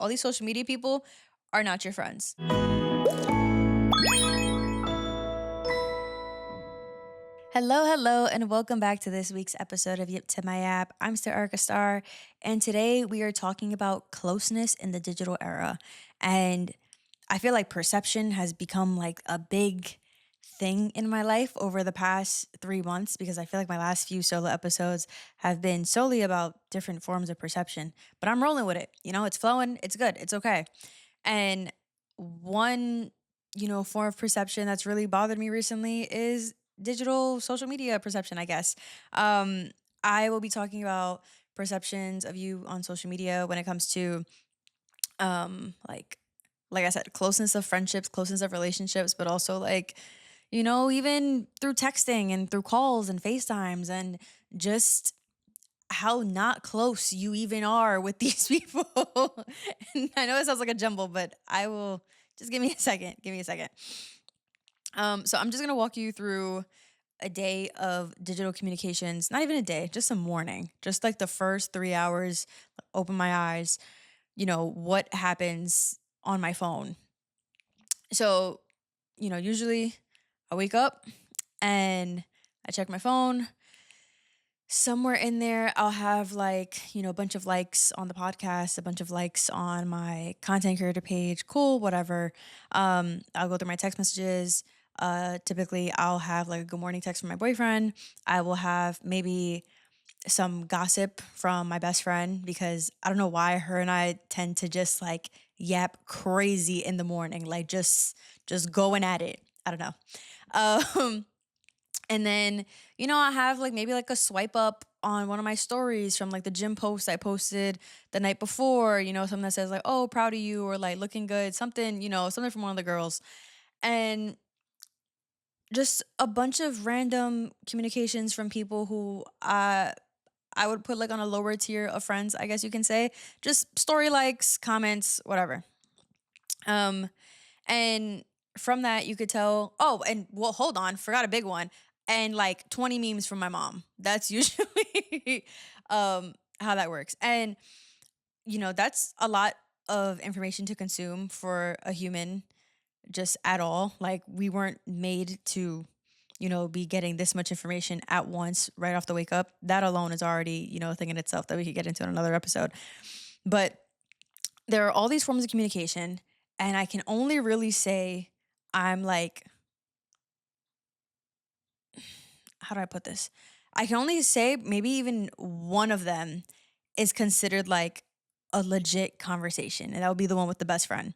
all these social media people are not your friends. Hello, hello, and welcome back to this week's episode of Yip to My App. I'm Star Erica Star, and today we are talking about closeness in the digital era. And I feel like perception has become like a big thing in my life over the past 3 months because I feel like my last few solo episodes have been solely about different forms of perception. But I'm rolling with it. It's flowing, it's good, it's okay. And one, form of perception that's really bothered me recently is digital social media perception, I guess. Um, I will be talking about perceptions of you on social media when it comes to like I said, closeness of friendships, closeness of relationships, but also like, even through texting and through calls and FaceTimes and just how not close you even are with these people. And I know it sounds like a jumble, but I will just give me a second. Give me a second. So I'm just gonna walk you through a day of digital communications, not even a day, just a morning, just like the first 3 hours, open my eyes, what happens on my phone. So, usually I wake up and I check my phone. Somewhere in there, I'll have like, a bunch of likes on the podcast, a bunch of likes on my content creator page. Cool, whatever. I'll go through my text messages. Typically, I'll have like a good morning text from my boyfriend. I will have maybe some gossip from my best friend because I don't know why her and I tend to just like yap crazy in the morning, like just going at it. I don't know. Um, and then, I have like maybe like a swipe up on one of my stories from like the gym post I posted the night before, something that says like, oh, proud of you or like looking good, something, something from one of the girls. And just a bunch of random communications from people who I would put like on a lower tier of friends, I guess you can say. Just story likes, comments, whatever. Um, and from that you could tell, oh, and well, hold on, forgot a big one. And like 20 memes from my mom. That's usually how that works. And that's a lot of information to consume for a human just at all. Like we weren't made to be getting this much information at once right off the wake up. That alone is already, a thing in itself that we could get into in another episode. But there are all these forms of communication, and I can only really say I'm like, how do I put this? I can only say maybe even one of them is considered like a legit conversation, and that would be the one with the best friend.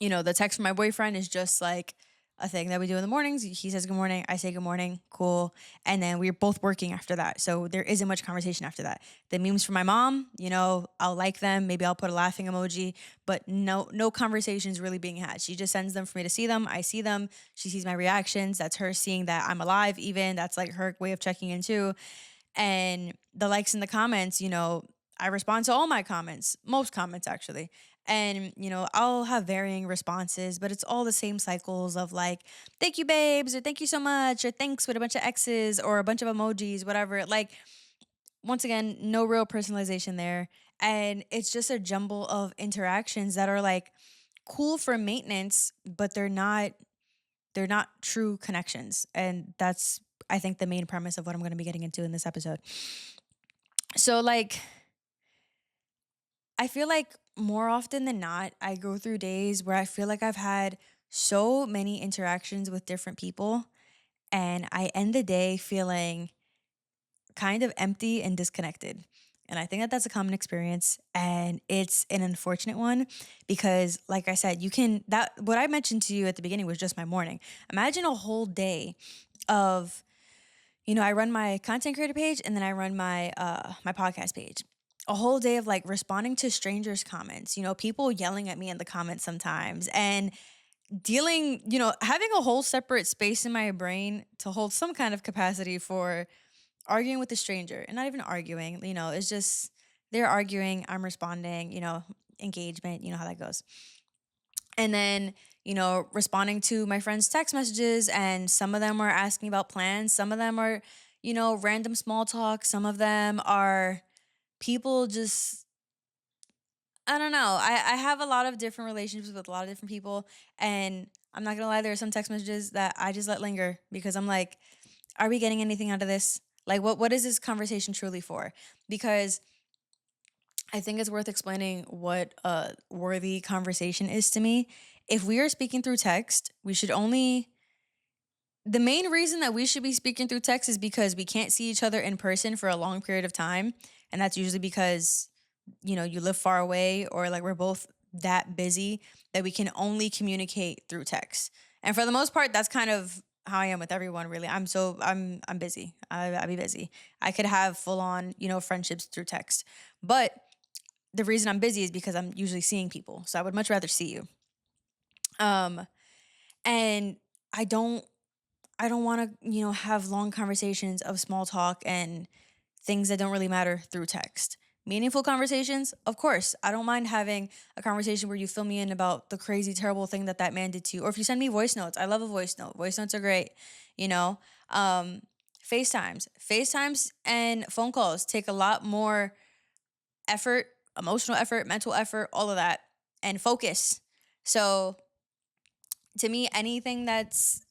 The text from my boyfriend is just like a thing that we do in the mornings. He says good morning, I say good morning, cool. And then we're both working after that. So there isn't much conversation after that. The memes from my mom, I'll like them. Maybe I'll put a laughing emoji, but no conversations really being had. She just sends them for me to see them. I see them. She sees my reactions. That's her seeing that I'm alive even. That's like her way of checking in too. And the likes in the comments, I respond to all my comments, most comments actually. And, I'll have varying responses, but it's all the same cycles of like, thank you, babes, or thank you so much, or thanks with a bunch of X's or a bunch of emojis, whatever. Like, once again, no real personalization there. And it's just a jumble of interactions that are like cool for maintenance, but they're not true connections. And that's, I think, the main premise of what I'm going to be getting into in this episode. So, like, I feel like more often than not, I go through days where I feel like I've had so many interactions with different people, and I end the day feeling kind of empty and disconnected. And I think that that's a common experience, and it's an unfortunate one because, like I said, what I mentioned to you at the beginning was just my morning. Imagine a whole day of, I run my content creator page and then I run my podcast page. A whole day of like responding to strangers' comments, people yelling at me in the comments sometimes, and dealing, having a whole separate space in my brain to hold some kind of capacity for arguing with a stranger. And not even arguing, it's just they're arguing, I'm responding, engagement, you know how that goes. And then, responding to my friends' text messages, and some of them are asking about plans, some of them are, random small talk, some of them are people just I don't know. I have a lot of different relationships with a lot of different people, and I'm not gonna lie, there are some text messages that I just let linger because I'm like, are we getting anything out of this? Like, what is this conversation truly for? Because I think it's worth explaining what a worthy conversation is to me. If we are speaking through text, we should only the main reason that we should be speaking through text is because we can't see each other in person for a long period of time. And that's usually because, you live far away or like we're both that busy that we can only communicate through text. And for the most part, that's kind of how I am with everyone, really. I'm busy. I be busy. I could have full on, friendships through text. But the reason I'm busy is because I'm usually seeing people. So I would much rather see you. Um, and I don't I don't want to, have long conversations of small talk and things that don't really matter through text. Meaningful conversations, of course. I don't mind having a conversation where you fill me in about the crazy, terrible thing that man did to you. Or if you send me voice notes, I love a voice note. Voice notes are great, you know? Um, FaceTimes and phone calls take a lot more effort, emotional effort, mental effort, all of that, and focus. So to me, anything that's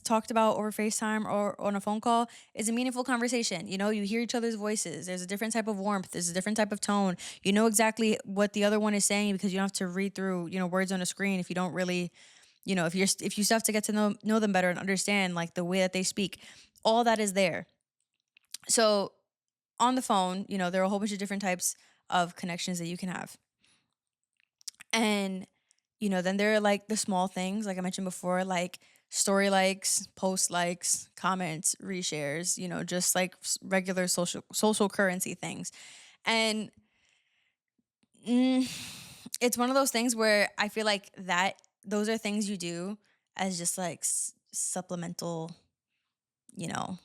talked about over FaceTime or on a phone call is a meaningful conversation. You hear each other's voices. There's a different type of warmth. There's a different type of tone. You know exactly what the other one is saying because you don't have to read through, words on a screen if you don't really, if you still have to get to know them better and understand like the way that they speak. All that is there. So on the phone, there are a whole bunch of different types of connections that you can have. And, then there are like the small things, like I mentioned before, like story likes, post likes, comments, reshares, just like regular social currency things. And it's one of those things where I feel like that those are things you do as just like supplemental, you know,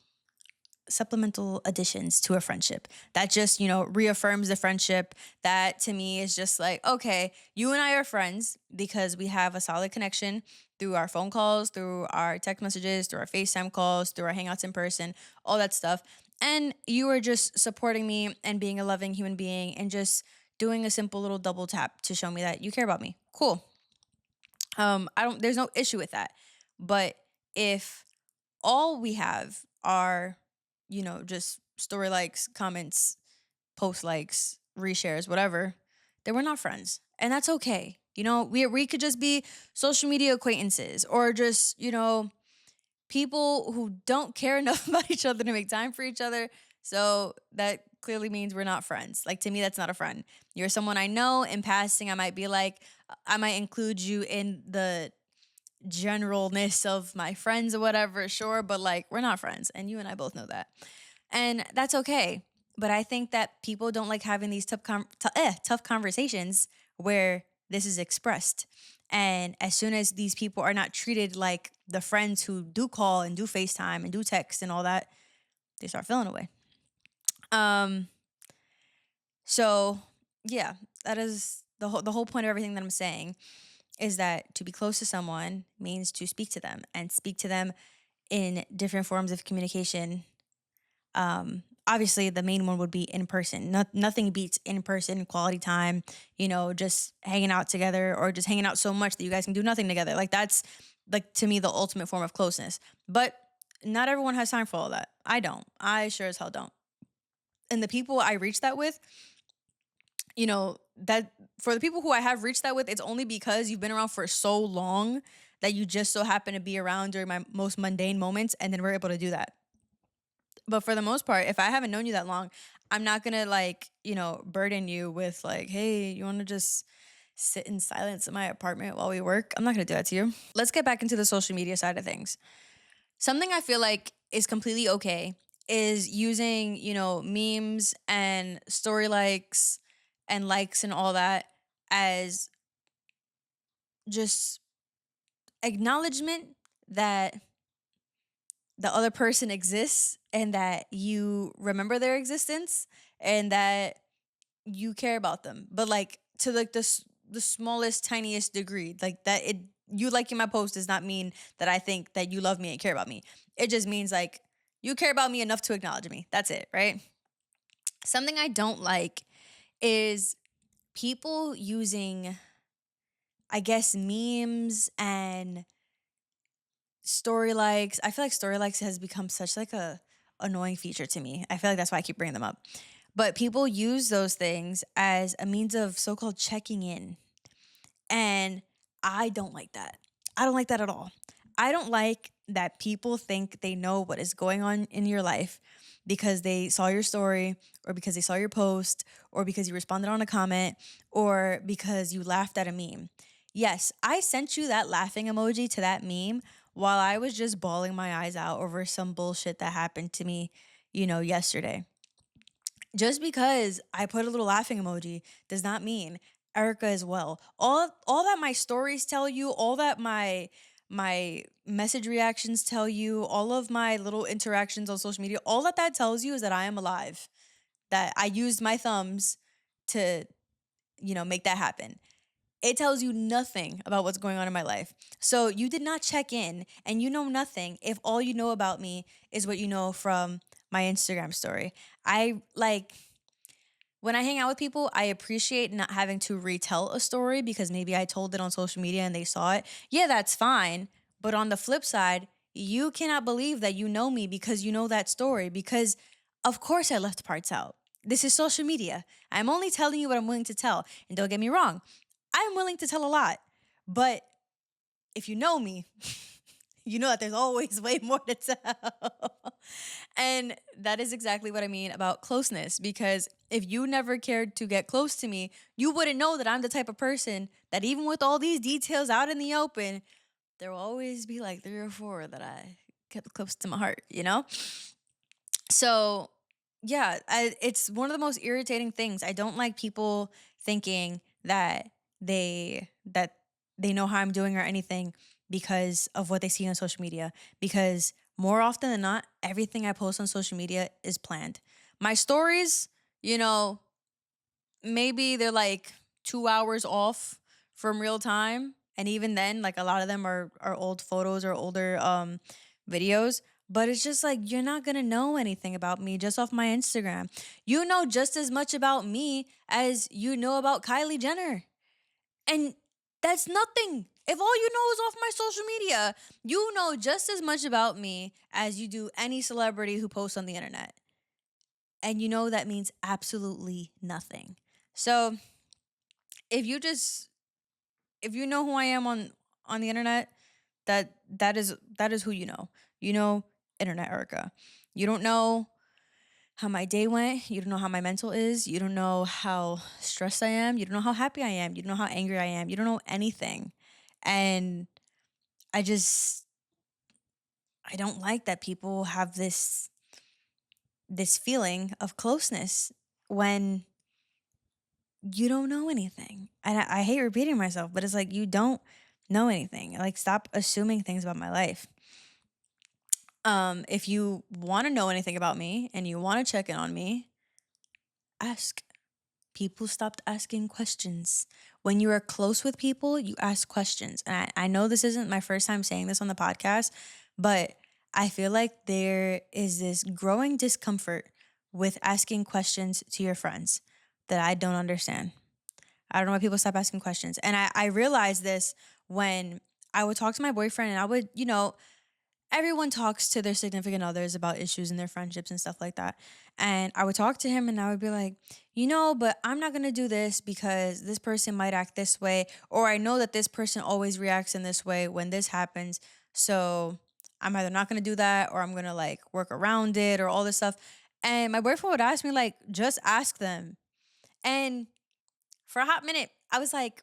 supplemental additions to a friendship that just reaffirms the friendship. That to me is just like, okay, you and I are friends because we have a solid connection through our phone calls, through our text messages, through our FaceTime calls, through our hangouts in person, all that stuff. And you are just supporting me and being a loving human being and just doing a simple little double tap to show me that you care about me. Cool. I don't there's no issue with that. But if all we have are, just story likes, comments, post likes, reshares, whatever, then we're not friends. And that's okay. We could just be social media acquaintances or just, people who don't care enough about each other to make time for each other. So that clearly means we're not friends. Like to me, that's not a friend. You're someone I know. In passing, I might be like, I might include you in the generalness of my friends or whatever, sure, but like we're not friends, and you and I both know that, and that's okay. But I think that people don't like having these tough conversations where this is expressed, and as soon as these people are not treated like the friends who do call and do FaceTime and do text and all that, they start feeling away. Um, so yeah, that is the whole point of everything that I'm saying is that to be close to someone means to speak to them and speak to them in different forms of communication. Obviously, the main one would be in person. Nothing beats in person quality time, just hanging out together or just hanging out so much that you guys can do nothing together. Like, that's like to me the ultimate form of closeness. But not everyone has time for all that. I don't. I sure as hell don't. And the people I reach that with, that for the people who I have reached that with, it's only because you've been around for so long that you just so happen to be around during my most mundane moments, and then we're able to do that. But for the most part, if I haven't known you that long, I'm not gonna like, burden you with like, hey, you wanna just sit in silence in my apartment while we work? I'm not gonna do that to you. Let's get back into the social media side of things. Something I feel like is completely okay is using, memes and story likes and likes and all that as just acknowledgement that the other person exists and that you remember their existence and that you care about them. But like to like the smallest tiniest degree, like that it you liking my post does not mean that I think that you love me and care about me. It just means like you care about me enough to acknowledge me. That's it, right? Something I don't like is people using, I guess, memes and story likes. I feel like story likes has become such like a annoying feature to me. I feel like that's why I keep bringing them up. But people use those things as a means of so-called checking in. And I don't like that. I don't like that at all. I don't like that people think they know what is going on in your life because they saw your story or because they saw your post or because you responded on a comment or because you laughed at a meme. Yes, I sent you that laughing emoji to that meme while I was just bawling my eyes out over some bullshit that happened to me, yesterday. Just because I put a little laughing emoji does not mean Erica as well. All that my stories tell you, all that my message reactions tell you, all of my little interactions on social media, all that tells you is that I am alive. That I used my thumbs to, make that happen. It tells you nothing about what's going on in my life. So you did not check in and you know nothing if all you know about me is what you know from my Instagram story. I like when I hang out with people, I appreciate not having to retell a story because maybe I told it on social media and they saw it. Yeah, that's fine. But on the flip side, you cannot believe that you know me because you know that story because of course I left parts out. This is social media. I'm only telling you what I'm willing to tell. And don't get me wrong, I'm willing to tell a lot. But if you know me, you know that there's always way more to tell. And that is exactly what I mean about closeness. Because if you never cared to get close to me, you wouldn't know that I'm the type of person that even with all these details out in the open, there will always be like 3 or 4 that I kept close to my heart? So yeah, it's one of the most irritating things. I don't like people thinking that they know how I'm doing or anything because of what they see on social media. Because more often than not, everything I post on social media is planned. My stories, you know, maybe they're like 2 hours off from real time. And even then, like a lot of them are old photos or older videos. But it's just like you're not gonna know anything about me just off my Instagram. You know just as much about me as you know about Kylie Jenner. And that's nothing. If all you know is off my social media, you know just as much about me as you do any celebrity who posts on the internet. And you know that means absolutely nothing. So if you just if you know who I am on the internet, that is who you know. You know internet Erica. You don't know how my day went. You don't know how my mental is. You don't know how stressed I am. You don't know how happy I am. You don't know how angry I am. You don't know anything. And I just I don't like that people have this feeling of closeness when you don't know anything. And I hate repeating myself, but it's like you don't know anything. Like stop assuming things about my life. If you want to know anything about me and you want to check in on me, ask. People stopped asking questions. When you are close with people, you ask questions. And I know this isn't my first time saying this on the podcast, but I feel like there is this growing discomfort with asking questions to your friends that I don't understand. I don't know why people stop asking questions. And I realized this when I would talk to my boyfriend and I would, everyone talks to their significant others about issues in their friendships and stuff like that. And I would talk to him and I would be like, but I'm not going to do this because this person might act this way. Or I know that this person always reacts in this way when this happens. So I'm either not going to do that or I'm going to like work around it or all this stuff. And my boyfriend would ask me like, just ask them. And for a hot minute, I was like,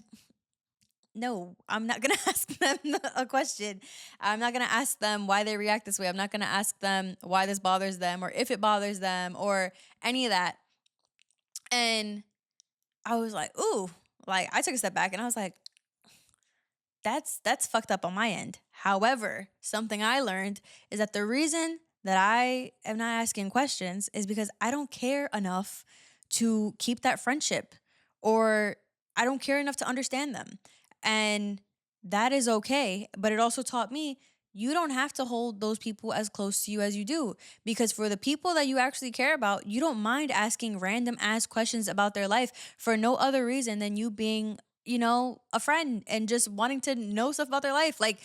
no, I'm not going to ask them a question. I'm not going to ask them why they react this way. I'm not going to ask them why this bothers them or if it bothers them or any of that. And I was like, ooh, like I took a step back and I was like, that's fucked up on my end. However, something I learned is that the reason that I am not asking questions is because I don't care enough to keep that friendship or I don't care enough to understand them. And that is okay. But it also taught me you don't have to hold those people as close to you as you do. Because for the people that you actually care about, you don't mind asking random ass questions about their life for no other reason than you being, a friend and just wanting to know stuff about their life. Like,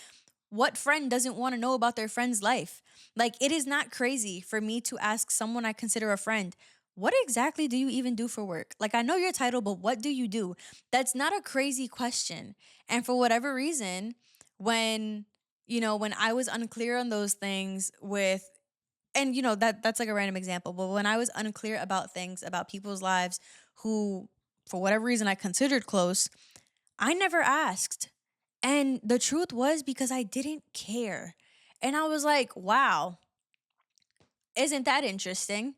what friend doesn't want to know about their friend's life? Like, it is not crazy for me to ask someone I consider a friend, what exactly do you even do for work? Like, I know your title, but what do you do? That's not a crazy question. And for whatever reason, when when I was unclear on those things with, and that's like a random example, but when I was unclear about things about people's lives who, for whatever reason, I considered close, I never asked. And the truth was because I didn't care. And I was like, wow, isn't that interesting?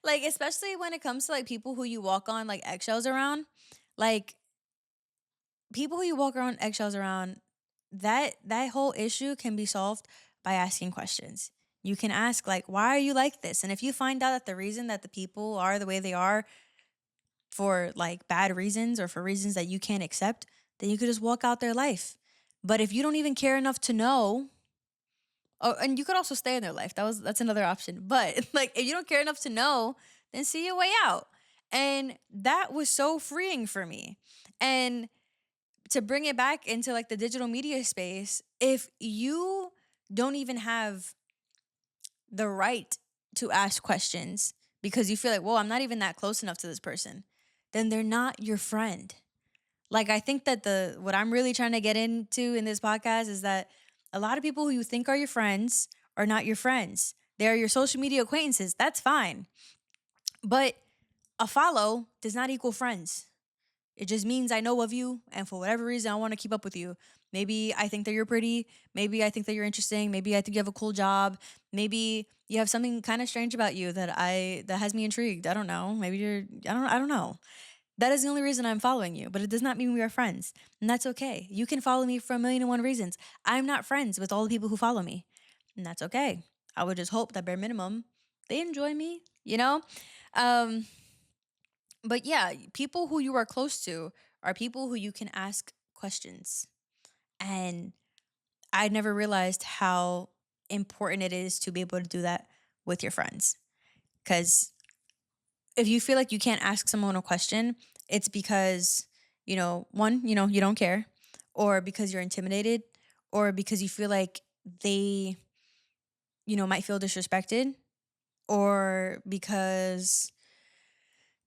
Like, especially when it comes to like people who you walk on like eggshells around, like people who you walk around eggshells around, that whole issue can be solved by asking questions. You can ask like, why are you like this? And if you find out that the reason that the people are the way they are for like bad reasons or for reasons that you can't accept, then you could just walk out their life. But if you don't even care enough to know, oh, and you could also stay in their life. That's another option. But like if you don't care enough to know, then see your way out. And that was so freeing for me. And to bring it back into like the digital media space, if you don't even have the right to ask questions because you feel like, well, I'm not even that close enough to this person, then they're not your friend. Like, I think that what I'm really trying to get into in this podcast is that a lot of people who you think are your friends are not your friends. They're your social media acquaintances. That's fine. But a follow does not equal friends. It just means I know of you, and for whatever reason, I want to keep up with you. Maybe I think that you're pretty. Maybe I think that you're interesting. Maybe I think you have a cool job. Maybe you have something kind of strange about you that has me intrigued. I don't know. Maybe I don't know. That is the only reason I'm following you, but it does not mean we are friends. And that's okay. You can follow me for a million and one reasons. I'm not friends with all the people who follow me. And that's okay. I would just hope that bare minimum, they enjoy me, you know? Um, but yeah, people who you are close to are people who you can ask questions. And I never realized how important it is to be able to do that with your friends. Because if you feel like you can't ask someone a question, it's because, one, you don't care, or because you're intimidated, or because you feel like they, might feel disrespected, or because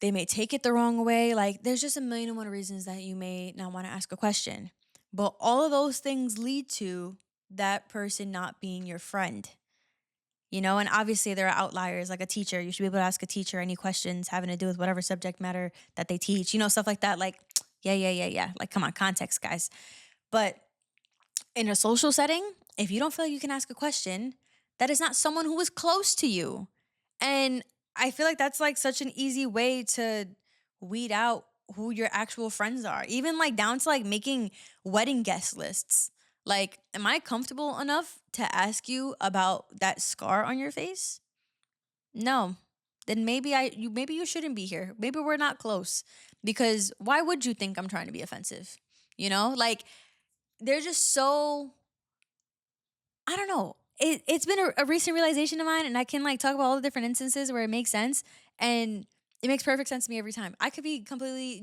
they may take it the wrong way. Like, there's just a million and one reasons that you may not want to ask a question. But all of those things lead to that person not being your friend. And obviously there are outliers, like a teacher. You should be able to ask a teacher any questions having to do with whatever subject matter that they teach, stuff like that. Like, yeah, yeah, yeah, yeah. Like, come on, context, guys. But in a social setting, if you don't feel like you can ask a question, that is not someone who is close to you. And I feel like that's like such an easy way to weed out who your actual friends are, even like down to like making wedding guest lists. Like, am I comfortable enough to ask you about that scar on your face? No. Then maybe you shouldn't be here. Maybe we're not close. Because why would you think I'm trying to be offensive? Like, they're just so, I don't know. It's been a recent realization of mine, and I can like talk about all the different instances where it makes sense, and it makes perfect sense to me every time. I could be completely,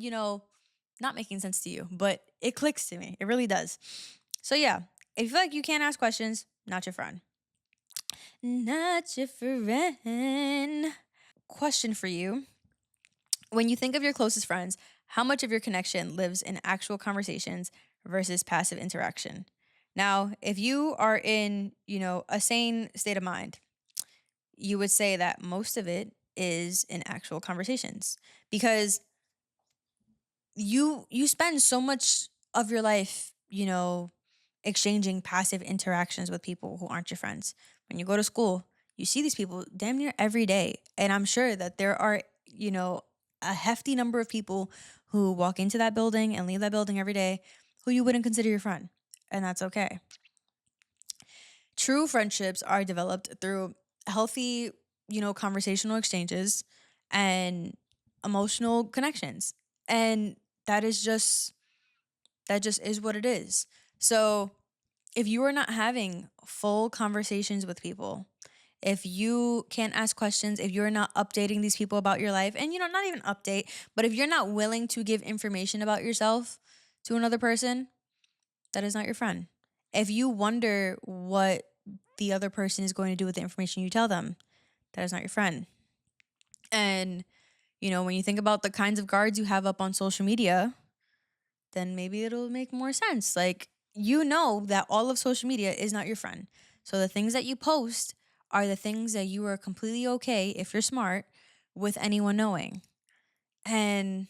not making sense to you, but it clicks to me. It really does. So yeah, if you feel like you can't ask questions, not your friend. Not your friend. Question for you. When you think of your closest friends, how much of your connection lives in actual conversations versus passive interaction? Now, if you are in, a sane state of mind, you would say that most of it is in actual conversations because you spend so much of your life, exchanging passive interactions with people who aren't your friends. When you go to school, you see these people damn near every day. And I'm sure that there are, a hefty number of people who walk into that building and leave that building every day who you wouldn't consider your friend. And that's okay. True friendships are developed through healthy, conversational exchanges and emotional connections. And that is just that just is what it is. So if you are not having full conversations with people, if you can't ask questions, if you're not updating these people about your life, and not even update, but if you're not willing to give information about yourself to another person, that is not your friend. If you wonder what the other person is going to do with the information you tell them, that is not your friend. And, when you think about the kinds of guards you have up on social media, then maybe it'll make more sense. Like, that all of social media is not your friend. So the things that you post are the things that you are completely okay, if you're smart, with anyone knowing. And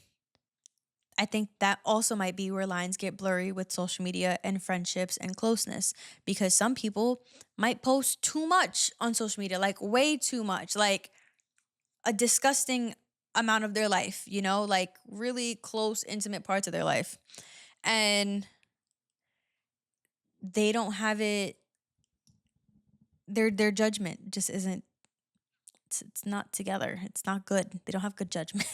I think that also might be where lines get blurry with social media and friendships and closeness, because some people might post too much on social media, like way too much, like a disgusting amount of their life, like really close, intimate parts of their life. And they don't have it, their judgment just isn't, it's not together. It's not good. They don't have good judgment.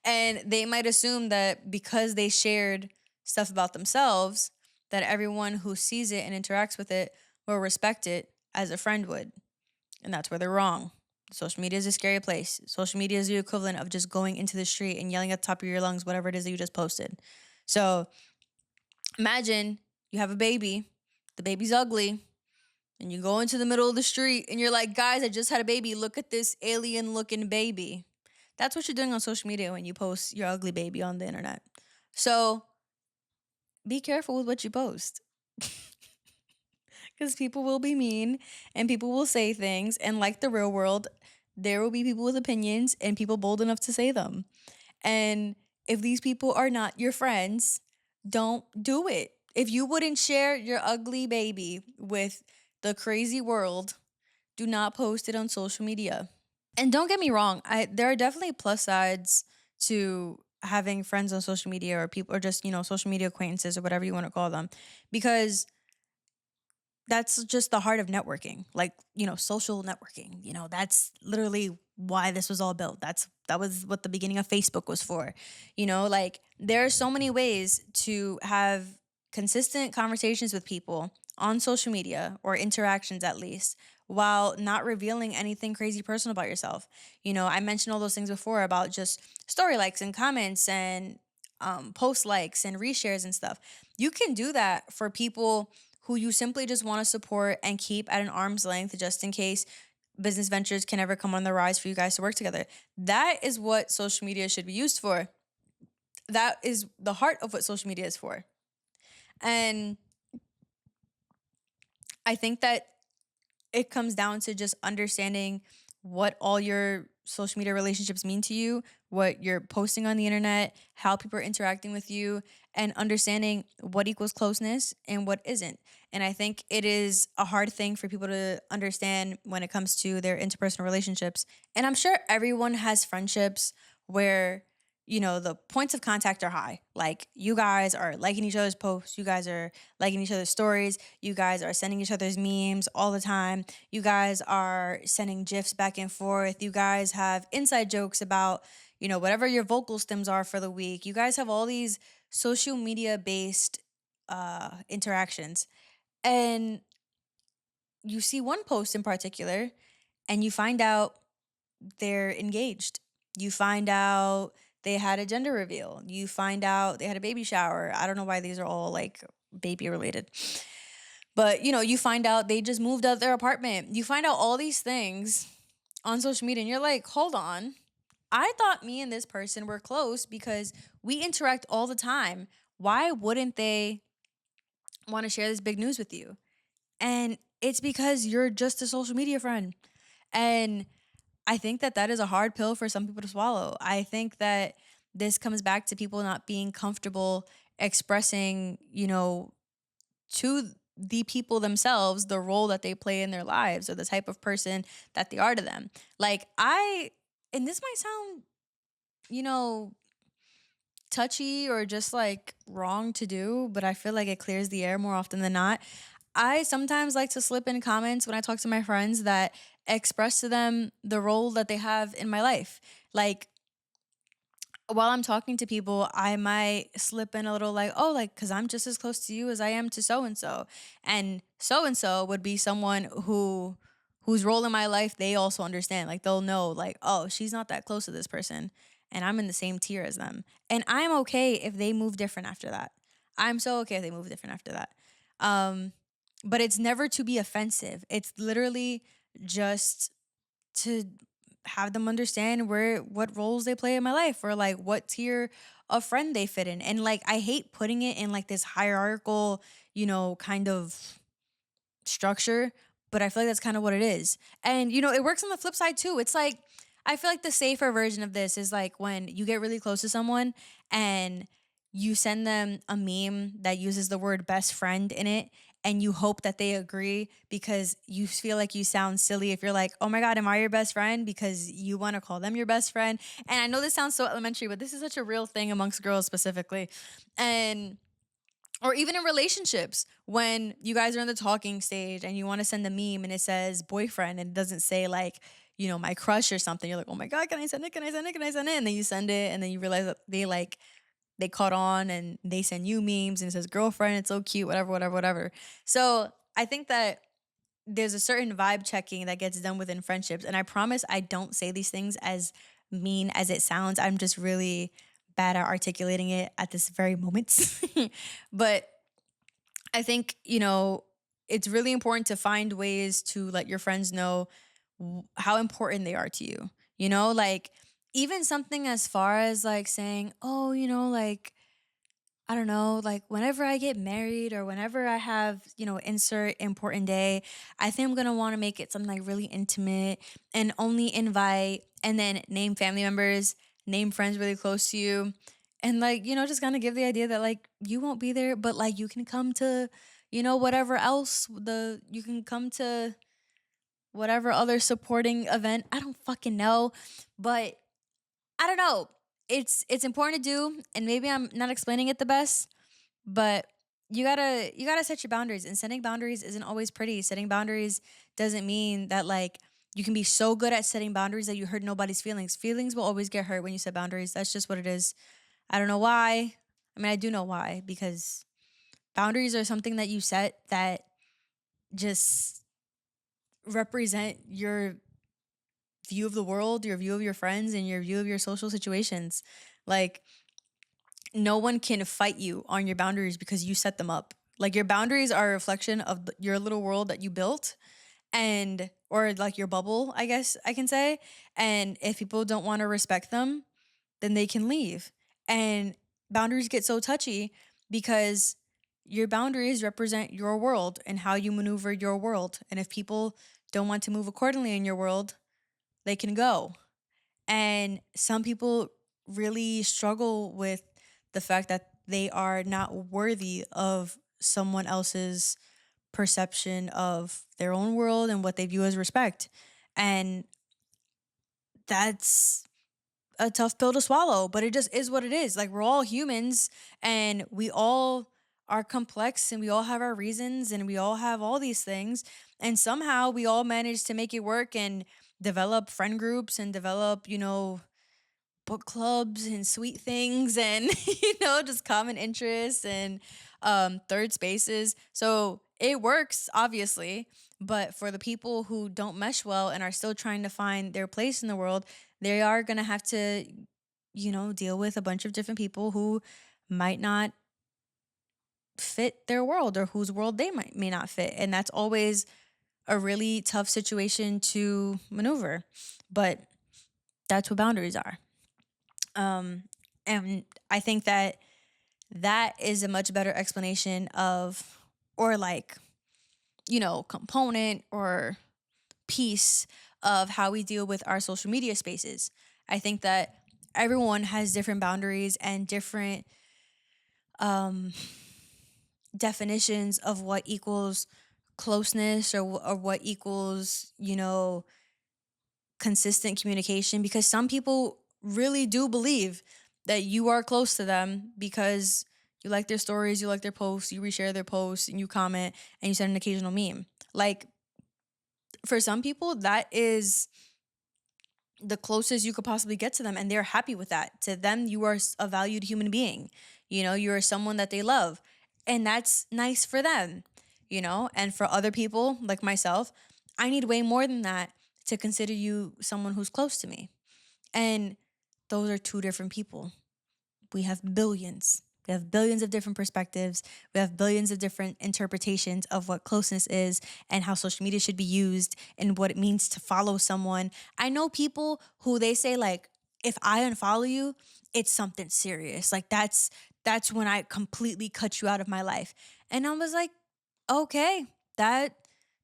And they might assume that because they shared stuff about themselves, that everyone who sees it and interacts with it will respect it as a friend would. And that's where they're wrong. Social media is a scary place. Social media is the equivalent of just going into the street and yelling at the top of your lungs whatever it is that you just posted. So imagine you have a baby, the baby's ugly, and you go into the middle of the street and you're like, guys, I just had a baby. Look at this alien looking baby. That's what you're doing on social media when you post your ugly baby on the internet. So be careful with what you post. Because people will be mean and people will say things. And like the real world, there will be people with opinions and people bold enough to say them. And if these people are not your friends, don't do it. If you wouldn't share your ugly baby with the crazy world, do not post it on social media. And don't get me wrong, there are definitely plus sides to having friends on social media, or people, or just, social media acquaintances, or whatever you want to call them, because that's just the heart of networking. Like, social networking, that's literally why this was all built. That was what the beginning of Facebook was for. Like, there are so many ways to have consistent conversations with people on social media, or interactions at least, while not revealing anything crazy personal about yourself. I mentioned all those things before about just story likes and comments and post likes and reshares and stuff. You can do that for people who you simply just want to support and keep at an arm's length, just in case business ventures can ever come on the rise for you guys to work together. That is what social media should be used for. That is the heart of what social media is for. And I think that it comes down to just understanding what all your social media relationships mean to you, what you're posting on the internet, how people are interacting with you, and understanding what equals closeness and what isn't. And I think it is a hard thing for people to understand when it comes to their interpersonal relationships. And I'm sure everyone has friendships where the points of contact are high. Like, you guys are liking each other's posts, you guys are liking each other's stories, you guys are sending each other's memes all the time, you guys are sending GIFs back and forth, you guys have inside jokes about, whatever your vocal stems are for the week. You guys have all these social media based interactions. And you see one post in particular and you find out they're engaged. You find out they had a gender reveal. You find out they had a baby shower. I don't know why these are all like baby related. But, you find out they just moved out their apartment. You find out all these things on social media and you're like, hold on. I thought me and this person were close because we interact all the time. Why wouldn't they want to share this big news with you? And it's because you're just a social media friend. And I think that is a hard pill for some people to swallow. I think that this comes back to people not being comfortable expressing, to the people themselves, the role that they play in their lives, or the type of person that they are to them. Like, and this might sound, touchy or just like wrong to do, but I feel like it clears the air more often than not. I sometimes like to slip in comments when I talk to my friends that express to them the role that they have in my life. Like, while I'm talking to people, I might slip in a little like, oh, like, cause I'm just as close to you as I am to so and so. And so would be someone whose role in my life they also understand. Like they'll know, like, oh, she's not that close to this person. And I'm in the same tier as them. And I'm okay if they move different after that. I'm so okay if they move different after that. Um, but it's never to be offensive. It's literally just to have them understand where what roles they play in my life or like what tier of friend they fit in. And like I hate putting it in like this hierarchical, kind of structure, but I feel like that's kind of what it is. And it works on the flip side too. It's like I feel like the safer version of this is like when you get really close to someone and you send them a meme that uses the word best friend in it and you hope that they agree because you feel like you sound silly if you're like, "Oh my god, am I your best friend?" because you want to call them your best friend. And I know this sounds so elementary, but this is such a real thing amongst girls specifically. And or even in relationships, when you guys are in the talking stage and you want to send a meme and it says boyfriend and it doesn't say like, my crush or something. You're like, oh my God, can I send it? Can I send it? Can I send it? And then you send it and then you realize that they caught on and they send you memes and it says girlfriend, it's so cute, whatever, whatever, whatever. So I think that there's a certain vibe checking that gets done within friendships. And I promise I don't say these things as mean as it sounds. I'm just really bad at articulating it at this very moment. But I think, it's really important to find ways to let your friends know how important they are to you. Like even something as far as like saying, oh, like, I don't know, like whenever I get married or whenever I have, insert important day, I think I'm gonna want to make it something like really intimate and only invite and then name family members, name friends really close to you. And like, just kind of give the idea that like you won't be there, but like you can come to, whatever else you can come to whatever other supporting event. I don't fucking know. But I don't know. It's important to do, and maybe I'm not explaining it the best, but you gotta set your boundaries. And setting boundaries isn't always pretty. Setting boundaries doesn't mean that like you can be so good at setting boundaries that you hurt nobody's feelings. Feelings will always get hurt when you set boundaries. That's just what it is. I don't know why. I mean, I do know why, because boundaries are something that you set that just represent your view of the world, your view of your friends, and your view of your social situations. Like, no one can fight you on your boundaries because you set them up. Like, your boundaries are a reflection of your little world that you built, and or like your bubble, I guess I can say. And if people don't want to respect them, then they can leave. And boundaries get so touchy because your boundaries represent your world and how you maneuver your world. And if people don't want to move accordingly in your world, they can go. And some people really struggle with the fact that they are not worthy of someone else's perception of their own world and what they view as respect. And that's a tough pill to swallow, but it just is what it is. Like we're all humans and we all are complex and we all have our reasons and we all have all these things. And somehow we all manage to make it work and develop friend groups and develop, book clubs and sweet things and just common interests and third spaces. So it works obviously, but for the people who don't mesh well and are still trying to find their place in the world, they are going to have to deal with a bunch of different people who might not fit their world or whose world they may not fit. And that's always a really tough situation to maneuver, but that's what boundaries are. um and I think that that is a much better explanation of, or like, component or piece of how we deal with our social media spaces. I think that everyone has different boundaries and different um definitions of what equals closeness or what equals, consistent communication, because some people really do believe that you are close to them because you like their stories, you like their posts, you reshare their posts, and you comment and you send an occasional meme. Like for some people, that is the closest you could possibly get to them, and they're happy with that. To them, you are a valued human being. You know, you're someone that they love, and that's nice for them. You know, and for other people like myself, I need way more than that to consider you someone who's close to me. And those are two different people. We have billions. We have billions of different perspectives. We have billions of different interpretations of what closeness is and how social media should be used and what it means to follow someone. I know people who they say like, if I unfollow you, it's something serious. Like that's when I completely cut you out of my life. And I was like, okay, that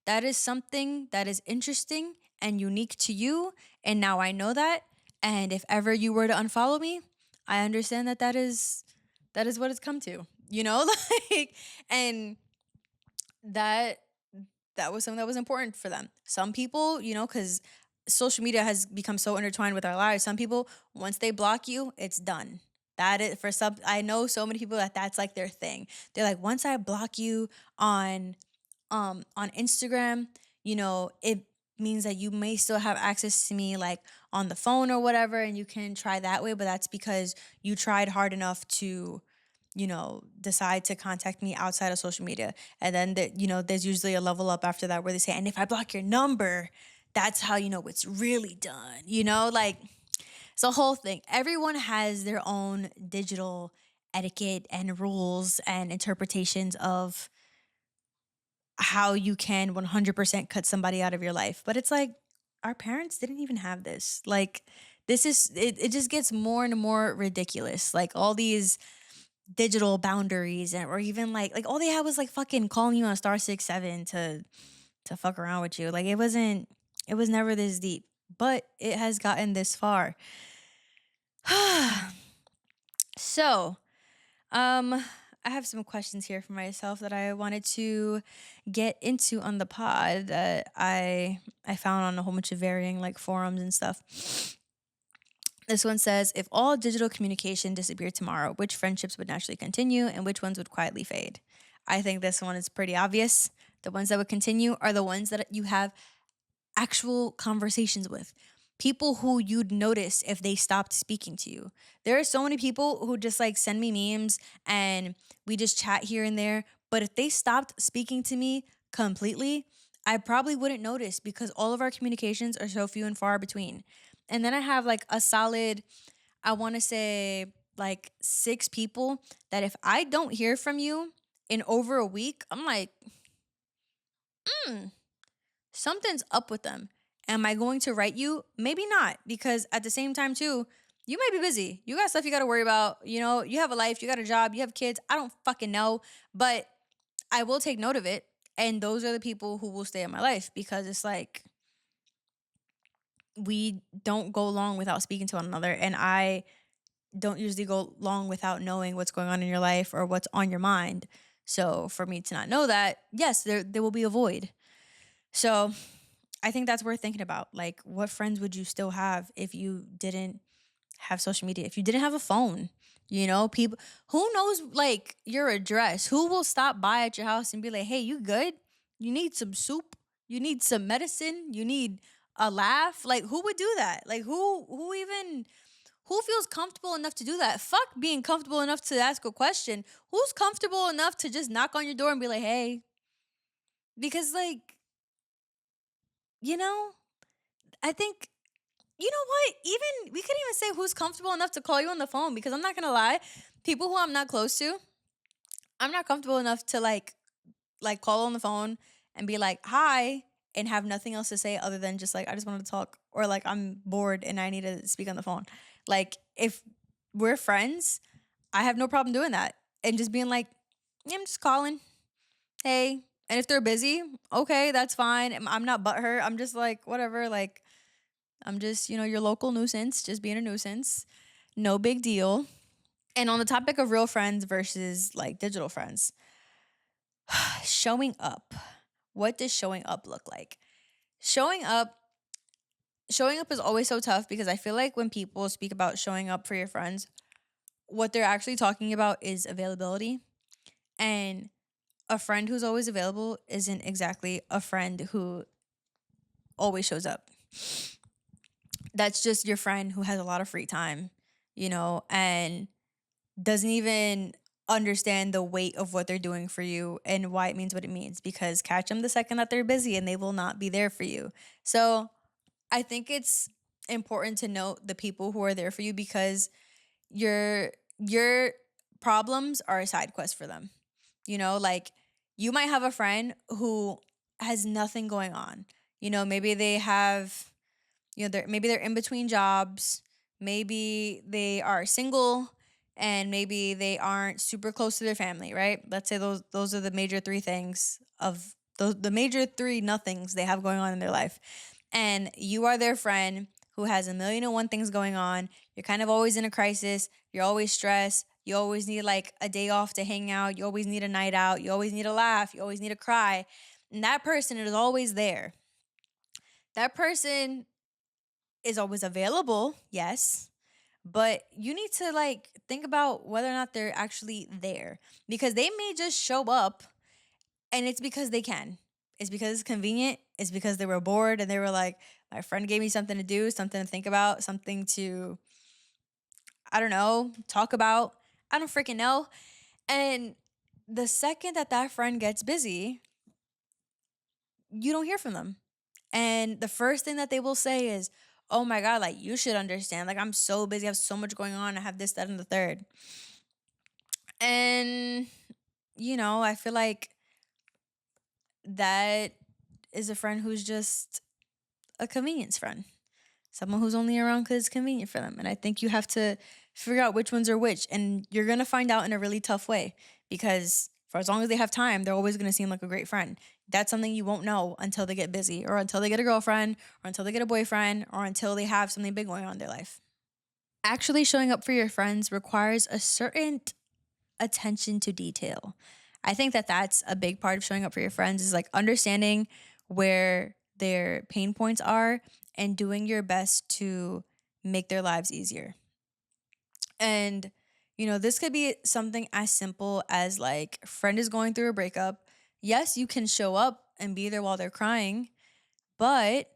that is something that is interesting and unique to you. And now I know that. And if ever you were to unfollow me, I understand that that is what it's come to. You know, like, and that that was something that was important for them. Some people, you know, because social media has become so intertwined with our lives. Some people, once they block you, it's done. That is for some. I know so many people that that's like their thing. They're like, once I block you on Instagram, you know, it means that you may still have access to me like on the phone or whatever, and you can try that way, but that's because you tried hard enough to, you know, decide to contact me outside of social media. And then you know, there's usually a level up after that where they say, and if I block your number, that's how you know it's really done. You know, like it's a whole thing. Everyone has their own digital etiquette and rules and interpretations of how you can 100% cut somebody out of your life. But it's like, our parents didn't even have this. Like, this is, it just gets more and more ridiculous. Like, all these digital boundaries, and, or even like all they had was like fucking calling you on star 6 7 to fuck around with you. Like, it was never this deep, but it has gotten this far. So, um, I have some questions here for myself that I wanted to get into on the pod that I found on a whole bunch of varying like forums and stuff. This one says, if all digital communication disappeared tomorrow, which friendships would naturally continue and which ones would quietly fade? I think this one is pretty obvious. The ones that would continue are the ones that you have actual conversations with. People who you'd notice if they stopped speaking to you. There are so many people who just like send me memes and we just chat here and there. But if they stopped speaking to me completely, I probably wouldn't notice because all of our communications are so few and far between. And then I have like a solid, I want to say like 6 people that if I don't hear from you in over a week, I'm like, something's up with them. Am I going to write you? Maybe not, because at the same time, too, you might be busy. You got stuff you got to worry about. You know, you have a life, you got a job, you have kids. I don't fucking know. But I will take note of it. And those are the people who will stay in my life because it's like we don't go long without speaking to one another. And I don't usually go long without knowing what's going on in your life or what's on your mind. So for me to not know that, yes, there will be a void. So I think that's worth thinking about. Like, what friends would you still have if you didn't have social media? If you didn't have a phone, you know, people who knows like your address, who will stop by at your house and be like, hey, you good? You need some soup? You need some medicine? You need a laugh? Like, who would do that? Like, who even who feels comfortable enough to do that? Fuck being comfortable enough to ask a question. Who's comfortable enough to just knock on your door and be like, hey? Because like, you know, I think, you know what? Even we could even say who's comfortable enough to call you on the phone, because I'm not gonna lie, people who I'm not close to, I'm not comfortable enough to like call on the phone and be like, hi, and have nothing else to say other than just like I just wanted to talk, or like I'm bored and I need to speak on the phone. Like, if we're friends, I have no problem doing that and just being like, yeah, I'm just calling. Hey. And if they're busy, okay, that's fine. I'm not butthurt. I'm just like, whatever. Like, I'm just, you know, your local nuisance, just being a nuisance. No big deal. And on the topic of real friends versus like digital friends, showing up. What does showing up look like? Showing up showing up is always so tough because I feel like when people speak about showing up for your friends, what they're actually talking about is availability. And a friend who's always available isn't exactly a friend who always shows up. That's just your friend who has a lot of free time, and doesn't even understand the weight of what they're doing for you and why it means what it means, because catch them the second that they're busy and they will not be there for you. So I think it's important to note the people who are there for you, because your problems are a side quest for them. Like, you might have a friend who has nothing going on. Maybe they have, maybe they're in between jobs, maybe they are single, and maybe they aren't super close to their family, right? Let's say those are the major three things of the major three nothings they have going on in their life. And you are their friend who has a million and one things going on. You're kind of always in a crisis. You're always stressed. You always need like a day off to hang out. You always need a night out. You always need a laugh. You always need to cry. And that person is always there. That person is always available, yes, but you need to like think about whether or not they're actually there, because they may just show up and it's because they can. It's because it's convenient. It's because they were bored and they were like, my friend gave me something to do, something to think about, something to, I don't know, talk about. I don't freaking know. And the second that that friend gets busy, you don't hear from them. And the first thing that they will say is, oh my God, like, you should understand. Like, I'm so busy. I have so much going on. I have this, that, and the third. And, I feel like that is a friend who's just a convenience friend, someone who's only around because it's convenient for them. And I think you have to figure out which ones are which. And you're going to find out in a really tough way, because for as long as they have time, they're always going to seem like a great friend. That's something you won't know until they get busy, or until they get a girlfriend, or until they get a boyfriend, or until they have something big going on in their life. Actually showing up for your friends requires a certain attention to detail. I think that that's a big part of showing up for your friends, is like understanding where their pain points are and doing your best to make their lives easier. And this could be something as simple as like, friend is going through a breakup. Yes, you can show up and be there while they're crying, but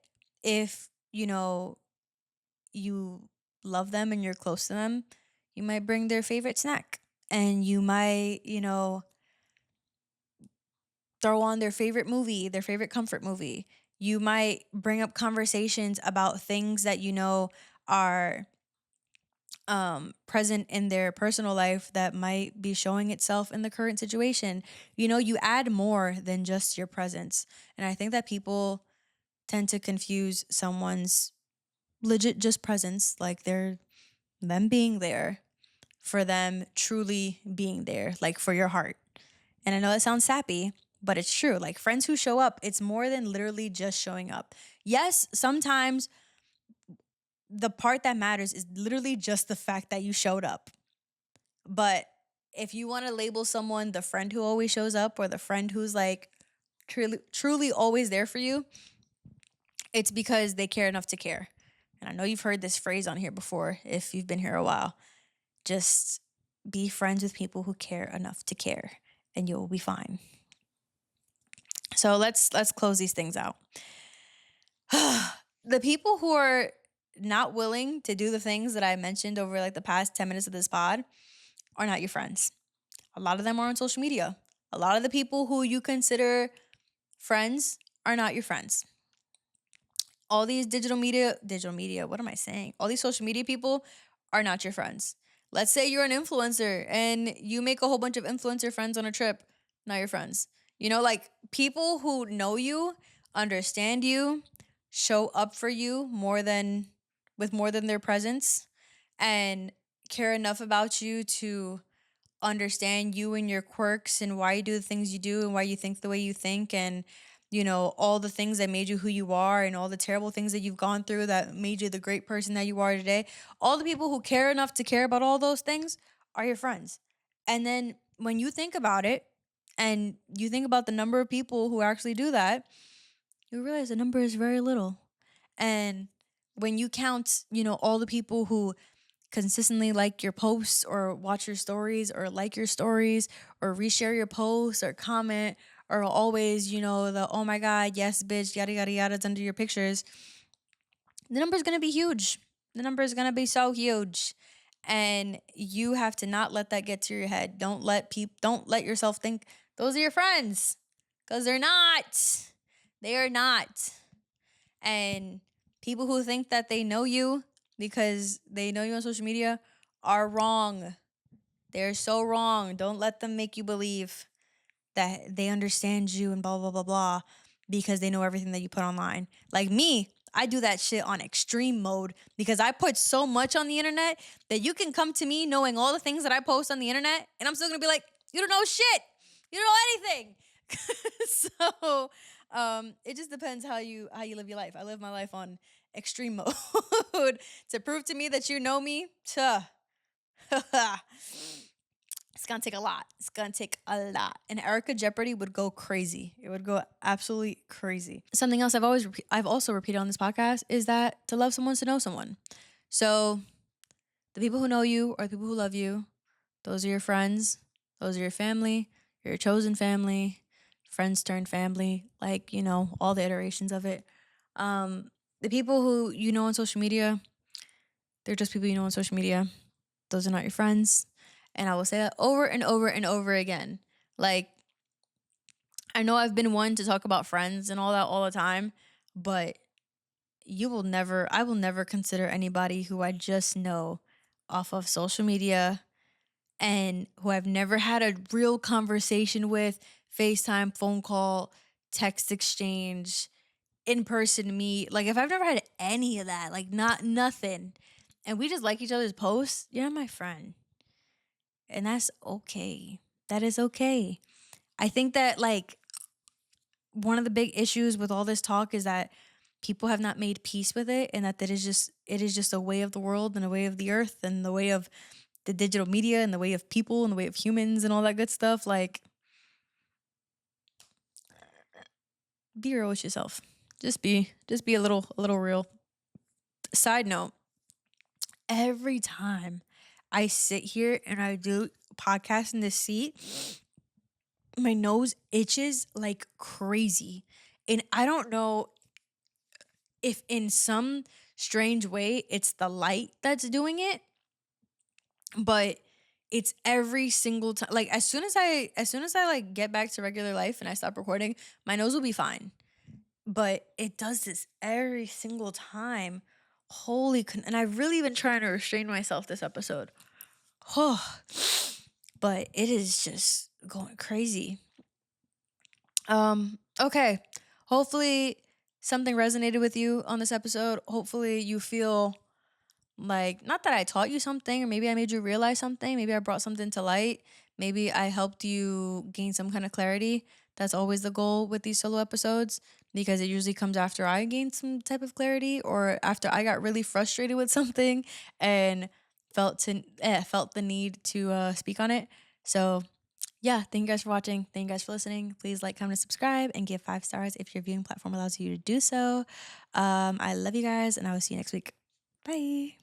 if you love them and you're close to them, you might bring their favorite snack, and you might, throw on their favorite movie, their favorite comfort movie. You might bring up conversations about things that are present in their personal life that might be showing itself in the current situation. You add more than just your presence. And I think that people tend to confuse someone's legit just presence, like they're them being there, for them truly being there, like for your heart. And I know that sounds sappy, but it's true. Like, friends who show up, it's more than literally just showing up. Yes, sometimes the part that matters is literally just the fact that you showed up. But if you want to label someone the friend who always shows up, or the friend who's like truly always there for you, it's because they care enough to care. And I know you've heard this phrase on here before if you've been here a while. Just be friends with people who care enough to care, and you'll be fine. So let's close these things out. The people who are not willing to do the things that I mentioned over like the past 10 minutes of this pod are not your friends. A lot of them are on social media. A lot of the people who you consider friends are not your friends. All these digital media, what am I saying? All these social media people are not your friends. Let's say you're an influencer and you make a whole bunch of influencer friends on a trip, not your friends. Like, people who know you, understand you, show up for you with more than their presence, and care enough about you to understand you and your quirks and why you do the things you do and why you think the way you think, and all the things that made you who you are, and all the terrible things that you've gone through that made you the great person that you are today. All the people who care enough to care about all those things are your friends. And then when you think about it, and you think about the number of people who actually do that, you realize the number is very little. And when you count, all the people who consistently like your posts, or watch your stories, or like your stories, or reshare your posts, or comment, or always, the oh my God, yes, bitch, yada, yada, yada's under your pictures. the number's gonna be huge. The number is gonna be so huge. And you have to not let that get to your head. Don't let yourself think those are your friends. Because they're not. They are not. And people who think that they know you because they know you on social media are wrong. They're so wrong. Don't let them make you believe that they understand you and blah, blah, blah, blah, because they know everything that you put online. Like me, I do that shit on extreme mode because I put so much on the internet that you can come to me knowing all the things that I post on the internet, and I'm still gonna be like, you don't know shit. You don't know anything. So it just depends how you live your life. I live my life on extreme mode to prove to me that you know me. It's gonna take a lot. It's gonna take a lot. And Erica Jeopardy would go crazy. It would go absolutely crazy. Something else I've also repeated on this podcast is that to love someone is to know someone. So the people who know you or the people who love you, those are your friends. Those are your family. Your chosen family. Friends turned family. Like, you know, all the iterations of it. The people who you know on social media, they're just people you know on social media. Those are not your friends. And I will say that over and over and over again. Like, I know I've been one to talk about friends and all that all the time, but I will never consider anybody who I just know off of social media and who I've never had a real conversation with, FaceTime, phone call, text exchange, in-person meet. Like, if I've never had any of that, like nothing, and we just like each other's posts, you're not my friend. And that's okay. That is okay. I think that like one of the big issues with all this talk is that people have not made peace with it, and that it is just a way of the world and a way of the earth and the way of the digital media and the way of people and the way of humans and all that good stuff. Like, be real with yourself. Just be a little real. Side note, every time I sit here and I do podcast in this seat, my nose itches like crazy. And I don't know if in some strange way it's the light that's doing it, but it's every single time. Like, as soon as I like get back to regular life and I stop recording, my nose will be fine. But it does this every single time. And I've really been trying to restrain myself this episode. Oh, but it is just going crazy. Okay. Hopefully something resonated with you on this episode. Hopefully you feel like, not that I taught you something, or maybe I made you realize something, maybe I brought something to light, maybe I helped you gain some kind of clarity. That's always the goal with these solo episodes, because it usually comes after I gained some type of clarity, or after I got really frustrated with something and felt the need to speak on it. So yeah, thank you guys for watching. Thank you guys for listening. Please like, comment, and subscribe, and give 5 stars if your viewing platform allows you to do so. I love you guys, and I will see you next week. Bye.